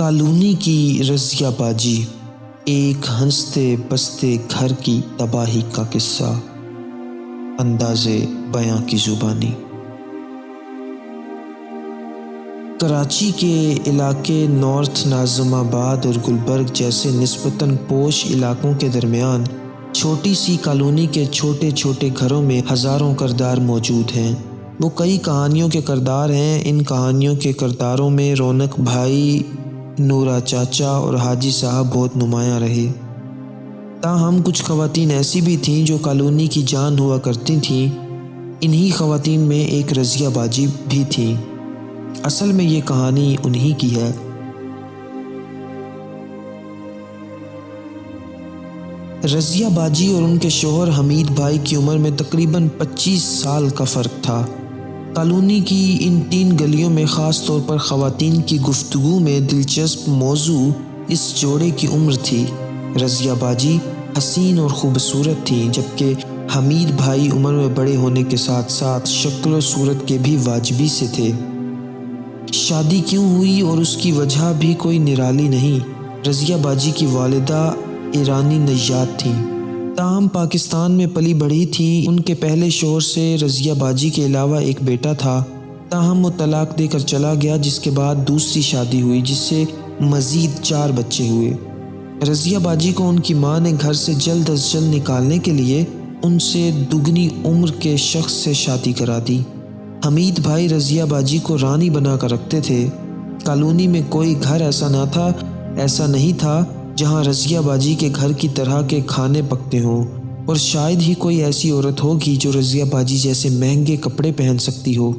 Colony کی رضیہ باجی، ایک ہنستے بستے گھر کی تباہی کا قصہ، انداز بیاں کی زبانی۔ کراچی کے علاقے نارتھ ناظم آباد اور گلبرگ جیسے نسبتاً پوش علاقوں کے درمیان چھوٹی سی کالونی کے چھوٹے چھوٹے گھروں میں ہزاروں کردار موجود ہیں۔ وہ کئی کہانیوں کے کردار ہیں۔ ان کہانیوں کے کرداروں میں رونق بھائی، نورا چاچا اور حاجی صاحب بہت نمایاں رہے۔ تاہم کچھ خواتین ایسی بھی تھیں جو کالونی کی جان ہوا کرتی تھیں۔ انہی خواتین میں ایک رضیہ باجی بھی تھیں۔ اصل میں یہ کہانی انہی کی ہے۔ رضیہ باجی اور ان کے شوہر حمید بھائی کی عمر میں تقریباً 25 سال کا فرق تھا۔ کالونی کی ان 3 گلیوں میں خاص طور پر خواتین کی گفتگو میں دلچسپ موضوع اس جوڑے کی عمر تھی۔ رضیہ باجی حسین اور خوبصورت تھیں، جبکہ حمید بھائی عمر میں بڑے ہونے کے ساتھ ساتھ شکل و صورت کے بھی واجبی سے تھے۔ شادی کیوں ہوئی اور اس کی وجہ بھی کوئی نرالی نہیں۔ رضیہ باجی کی والدہ ایرانی نژاد تھیں، تاہم پاکستان میں پلی بڑھی تھیں۔ ان کے پہلے شوہر سے رضیہ باجی کے علاوہ ایک بیٹا تھا، تاہم وہ طلاق دے کر چلا گیا، جس کے بعد دوسری شادی ہوئی جس سے مزید 4 بچے ہوئے۔ رضیہ باجی کو ان کی ماں نے گھر سے جلد از جلد نکالنے کے لیے ان سے دگنی عمر کے شخص سے شادی کرا دی۔ حمید بھائی رضیہ باجی کو رانی بنا کر رکھتے تھے۔ کالونی میں کوئی گھر ایسا نہیں تھا جہاں رضیہ باجی کے گھر کی طرح کے کھانے پکتے ہوں، اور شاید ہی کوئی ایسی عورت ہوگی جو رضیہ باجی جیسے مہنگے کپڑے پہن سکتی ہو۔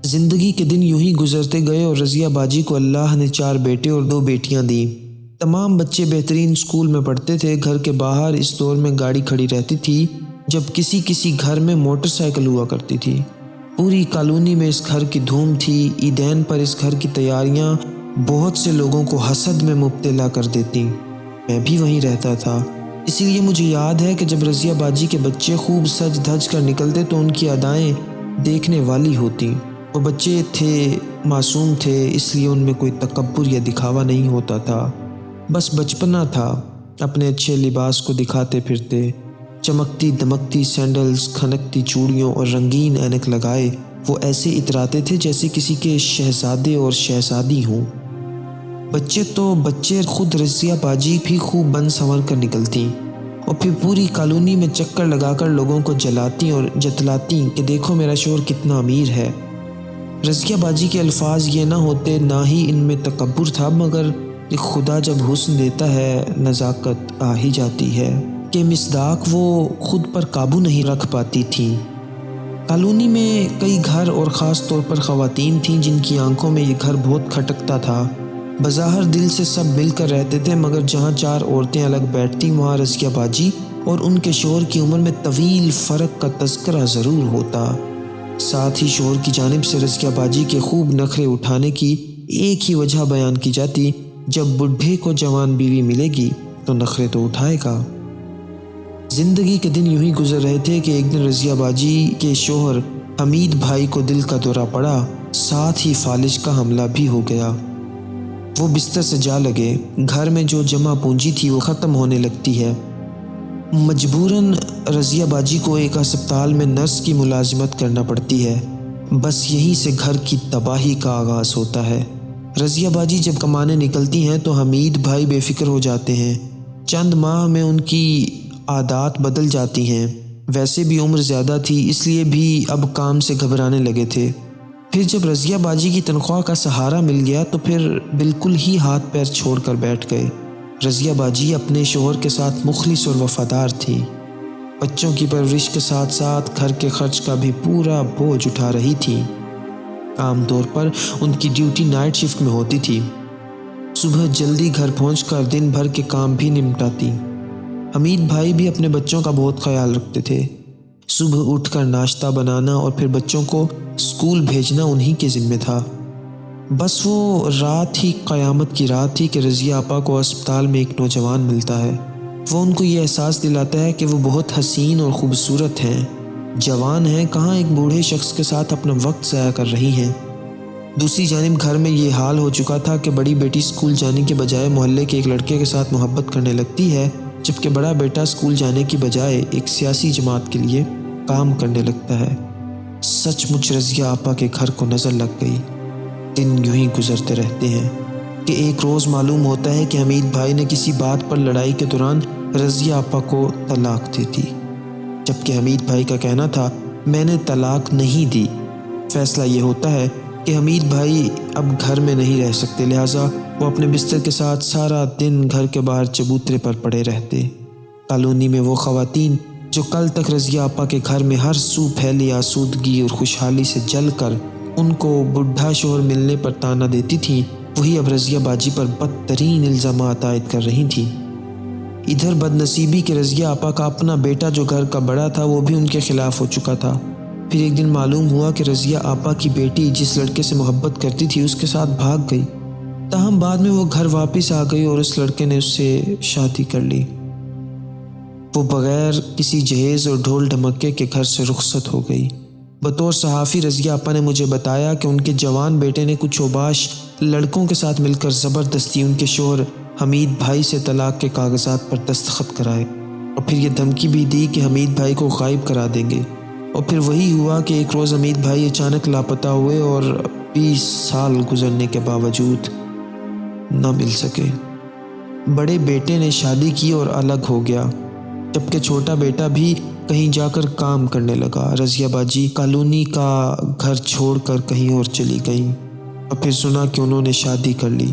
زندگی کے دن یوں ہی گزرتے گئے اور رضیہ باجی کو اللہ نے 4 بیٹے اور 2 بیٹیاں دیں۔ تمام بچے بہترین اسکول میں پڑھتے تھے۔ گھر کے باہر اس دور میں گاڑی کھڑی رہتی تھی، جب کسی گھر میں موٹر سائیکل ہوا کرتی تھی۔ پوری کالونی میں اس گھر کی دھوم تھی۔ عیدین پر اس گھر کی تیاریاں بہت سے لوگوں کو حسد میں مبتلا کر دیتی۔ میں بھی وہیں رہتا تھا، اسی لیے مجھے یاد ہے کہ جب رضیہ باجی کے بچے خوب سج دھج کر نکلتے تو ان کی ادائیں دیکھنے والی ہوتی۔ وہ بچے تھے، معصوم تھے، اس لیے ان میں کوئی تکبر یا دکھاوا نہیں ہوتا تھا۔ بس بچپنا تھا۔ اپنے اچھے لباس کو دکھاتے پھرتے، چمکتی دمکتی سینڈلز، کھنکتی چوڑیوں اور رنگین اینک لگائے وہ ایسے اتراتے تھے جیسے کسی کے شہزادے اور شہزادی ہوں۔ بچے خود رضیہ باجی بھی خوب بن سنور کر نکلتی اور پھر پوری کالونی میں چکر لگا کر لوگوں کو جلاتی اور جتلاتی کہ دیکھو میرا شوہر کتنا امیر ہے۔ رضیہ باجی کے الفاظ یہ نہ ہوتے، نہ ہی ان میں تکبر تھا، مگر خدا جب حسن دیتا ہے نزاکت آ ہی جاتی ہے کہ مصداق وہ خود پر قابو نہیں رکھ پاتی تھیں۔ کالونی میں کئی گھر اور خاص طور پر خواتین تھیں جن کی آنکھوں میں یہ گھر بہت کھٹکتا تھا۔ بظاہر دل سے سب مل کر رہتے تھے، مگر جہاں 4 عورتیں الگ بیٹھتی وہاں رضیہ باجی اور ان کے شوہر کی عمر میں طویل فرق کا تذکرہ ضرور ہوتا۔ ساتھ ہی شوہر کی جانب سے رضیہ باجی کے خوب نخرے اٹھانے کی ایک ہی وجہ بیان کی جاتی، جب بڈھے کو جوان بیوی ملے گی تو نخرے تو اٹھائے گا۔ زندگی کے دن یوں ہی گزر رہے تھے کہ ایک دن رضیہ باجی کے شوہر حمید بھائی کو دل کا دورہ پڑا، ساتھ ہی فالج کا حملہ بھی ہو گیا۔ وہ بستر سے جا لگے۔ گھر میں جو جمع پونجی تھی وہ ختم ہونے لگتی ہے۔ مجبوراً رضیہ باجی کو ایک ہسپتال میں نرس کی ملازمت کرنا پڑتی ہے۔ بس یہیں سے گھر کی تباہی کا آغاز ہوتا ہے۔ رضیہ باجی جب کمانے نکلتی ہیں تو حمید بھائی بے فکر ہو جاتے ہیں۔ چند ماہ میں ان کی عادات بدل جاتی ہیں۔ ویسے بھی عمر زیادہ تھی، اس لیے بھی اب کام سے گھبرانے لگے تھے۔ پھر جب رضیہ باجی کی تنخواہ کا سہارا مل گیا تو پھر بالکل ہی ہاتھ پیر چھوڑ کر بیٹھ گئے۔ رضیہ باجی اپنے شوہر کے ساتھ مخلص اور وفادار تھیں۔ بچوں کی پرورش کے ساتھ ساتھ گھر کے خرچ کا بھی پورا بوجھ اٹھا رہی تھیں۔ عام طور پر ان کی ڈیوٹی نائٹ شفٹ میں ہوتی تھی۔ صبح جلدی گھر پہنچ کر دن بھر کے کام بھی نمٹاتی۔ حمید بھائی بھی اپنے بچوں کا بہت خیال رکھتے تھے۔ صبح اٹھ کر ناشتہ بنانا اور پھر بچوں کو اسکول بھیجنا انہی کے ذمہ تھا۔ بس وہ رات ہی قیامت کی رات تھی کہ رضیہ آپا کو اسپتال میں ایک نوجوان ملتا ہے۔ وہ ان کو یہ احساس دلاتا ہے کہ وہ بہت حسین اور خوبصورت ہیں، جوان ہیں، کہاں ایک بوڑھے شخص کے ساتھ اپنا وقت ضائع کر رہی ہیں۔ دوسری جانب گھر میں یہ حال ہو چکا تھا کہ بڑی بیٹی اسکول جانے کے بجائے محلے کے ایک لڑکے کے ساتھ محبت کرنے لگتی ہے، جبکہ بڑا بیٹا اسکول جانے کی بجائے ایک سیاسی جماعت کے لیے کام کرنے لگتا ہے۔ سچ مچ رضیہ آپا کے گھر کو نظر لگ گئی۔ دن یوں ہی گزرتے رہتے ہیں کہ ایک روز معلوم ہوتا ہے کہ حمید بھائی نے کسی بات پر لڑائی کے دوران رضیہ آپا کو طلاق دے دی، جبکہ حمید بھائی کا کہنا تھا میں نے طلاق نہیں دی۔ فیصلہ یہ ہوتا ہے کہ حمید بھائی اب گھر میں نہیں رہ سکتے، لہٰذا وہ اپنے بستر کے ساتھ سارا دن گھر کے باہر چبوترے پر پڑے رہتے۔ کالونی میں وہ خواتین جو کل تک رضیہ آپا کے گھر میں ہر سو پھیلی آسودگی اور خوشحالی سے جل کر ان کو بڈھا شوہر ملنے پر طعنہ دیتی تھیں، وہی اب رضیہ باجی پر بدترین الزامات عائد کر رہی تھیں۔ ادھر بد نصیبی کہ رضیہ آپا کا اپنا بیٹا جو گھر کا بڑا تھا وہ بھی ان کے خلاف ہو چکا تھا۔ پھر ایک دن معلوم ہوا کہ رضیہ آپا کی بیٹی جس لڑکے سے محبت کرتی تھی اس کے ساتھ بھاگ گئی، تاہم بعد میں وہ گھر واپس آ گئی اور اس لڑکے نے اس سے شادی کر لی۔ وہ بغیر کسی جہیز اور ڈھول ڈھمکے کے گھر سے رخصت ہو گئی۔ بطور صحافی رضیہ آپا نے مجھے بتایا کہ ان کے جوان بیٹے نے کچھ اوباش لڑکوں کے ساتھ مل کر زبردستی ان کے شوہر حمید بھائی سے طلاق کے کاغذات پر دستخط کرائے اور پھر یہ دھمکی بھی دی کہ حمید بھائی کو غائب کرا دیں گے۔ اور پھر وہی ہوا کہ ایک روز حمید بھائی اچانک لاپتہ ہوئے اور 20 سال گزرنے کے باوجود نہ مل سکے۔ بڑے بیٹے نے شادی کی اور الگ ہو گیا، جبکہ چھوٹا بیٹا بھی کہیں جا کر کام کرنے لگا۔ رضیہ باجی کالونی کا گھر چھوڑ کر کہیں اور چلی گئیں اور پھر سنا کہ انہوں نے شادی کر لی،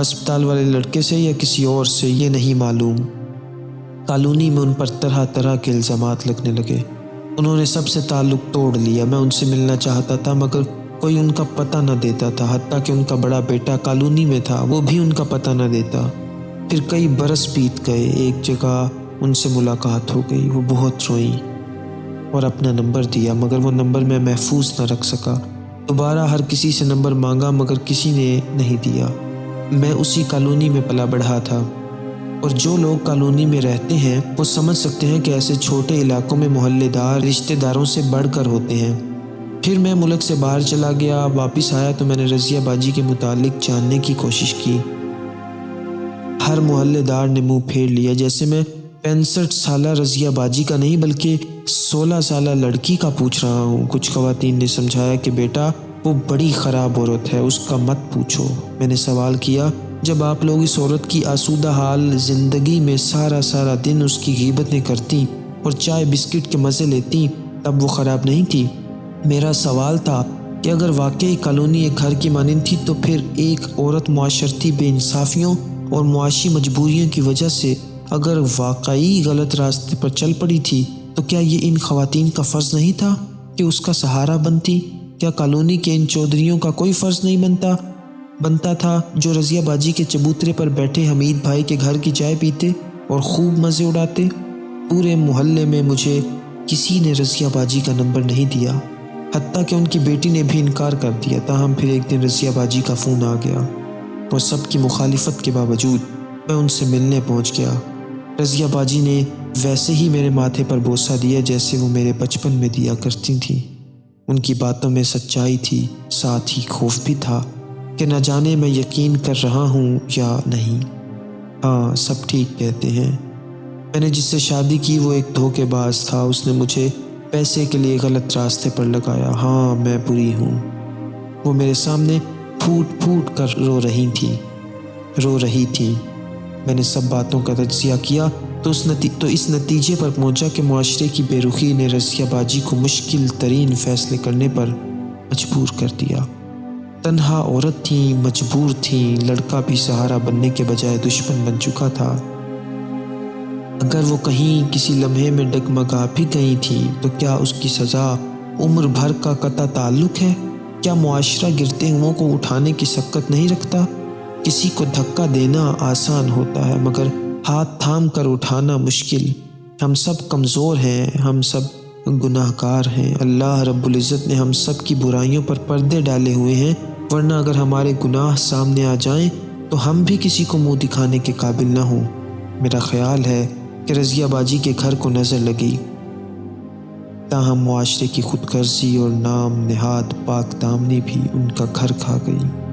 ہسپتال والے لڑکے سے یا کسی اور سے یہ نہیں معلوم۔ کالونی میں ان پر طرح طرح کے الزامات لگنے لگے۔ انہوں نے سب سے تعلق توڑ لیا۔ میں ان سے ملنا چاہتا تھا مگر کوئی ان کا پتہ نہ دیتا تھا، حتیٰ کہ ان کا بڑا بیٹا کالونی میں تھا وہ بھی ان کا پتہ نہ دیتا۔ پھر کئی برس بیت گئے، ایک جگہ ان سے ملاقات ہو گئی، وہ بہت روئیں اور اپنا نمبر دیا مگر وہ نمبر میں محفوظ نہ رکھ سکا۔ دوبارہ ہر کسی سے نمبر مانگا مگر کسی نے نہیں دیا۔ میں اسی کالونی میں پلا بڑھا تھا اور جو لوگ کالونی میں رہتے ہیں وہ سمجھ سکتے ہیں کہ ایسے چھوٹے علاقوں میں محلے دار رشتہ داروں سے بڑھ کر ہوتے ہیں۔ پھر میں ملک سے باہر چلا گیا، واپس آیا تو میں نے رضیہ باجی کے متعلق جاننے کی کوشش کی۔ ہر محلے دار نے منہ پھیر لیا، جیسے میں 65 سالہ رضیہ باجی کا نہیں بلکہ 16 سالہ لڑکی کا پوچھ رہا ہوں۔ کچھ خواتین نے سمجھایا کہ بیٹا وہ بڑی خراب عورت ہے، اس کا مت پوچھو۔ میں نے سوال کیا جب آپ لوگ اس عورت کی آسودہ حال زندگی میں سارا دن اس کی غیبتیں کرتی اور چائے بسکٹ کے مزے لیتی تب وہ خراب نہیں تھی؟ میرا سوال تھا کہ اگر واقعی کالونی ایک گھر کی مانند تھی تو پھر ایک عورت معاشرتی بے انصافیوں اور معاشی مجبوریوں کی وجہ سے اگر واقعی غلط راستے پر چل پڑی تھی تو کیا یہ ان خواتین کا فرض نہیں تھا کہ اس کا سہارا بنتی؟ کیا کالونی کے ان چودھریوں کا کوئی فرض نہیں بنتا تھا جو رضیہ باجی کے چبوترے پر بیٹھے حمید بھائی کے گھر کی چائے پیتے اور خوب مزے اڑاتے؟ پورے محلے میں مجھے کسی نے رضیہ باجی کا نمبر نہیں دیا، حتیٰ کہ ان کی بیٹی نے بھی انکار کر دیا۔ تاہم پھر ایک دن رضیہ باجی کا فون آ گیا اور سب کی مخالفت کے باوجود میں ان سے ملنے پہنچ گیا۔ رضیہ باجی نے ویسے ہی میرے ماتھے پر بوسہ دیا جیسے وہ میرے بچپن میں دیا کرتی تھیں۔ ان کی باتوں میں سچائی تھی، ساتھ ہی خوف بھی تھا کہ نہ جانے میں یقین کر رہا ہوں یا نہیں۔ ہاں، سب ٹھیک کہتے ہیں۔ میں نے جس سے شادی کی وہ ایک دھوکے باز تھا، اس نے مجھے پیسے کے لیے غلط راستے پر لگایا۔ ہاں، میں بری ہوں۔ وہ میرے سامنے پھوٹ پھوٹ کر رو رہی تھی۔ میں نے سب باتوں کا تجزیہ کیا تو اس نتیجے پر پہنچا کہ معاشرے کی بے رخی نے رضیہ باجی کو مشکل ترین فیصلے کرنے پر مجبور کر دیا۔ تنہا عورت تھیں، مجبور تھیں، لڑکا بھی سہارا بننے کے بجائے دشمن بن چکا تھا۔ اگر وہ کہیں کسی لمحے میں ڈگمگا بھی گئی تھی تو کیا اس کی سزا عمر بھر کا قطع تعلق ہے؟ کیا معاشرہ گرتے ہوئوں کو اٹھانے کی سکت نہیں رکھتا؟ کسی کو دھکا دینا آسان ہوتا ہے مگر ہاتھ تھام کر اٹھانا مشکل۔ ہم سب کمزور ہیں، ہم سب گناہ گار ہیں۔ اللہ رب العزت نے ہم سب کی برائیوں پر پردے ڈالے ہوئے ہیں، ورنہ اگر ہمارے گناہ سامنے آ جائیں تو ہم بھی کسی کو منہ دکھانے کے قابل نہ ہوں۔ میرا خیال ہے کہ رضیہ باجی کے گھر کو نظر لگی تاہم معاشرے کی خود غرضی اور نام نہاد پاک دامنی بھی ان کا گھر کھا گئی۔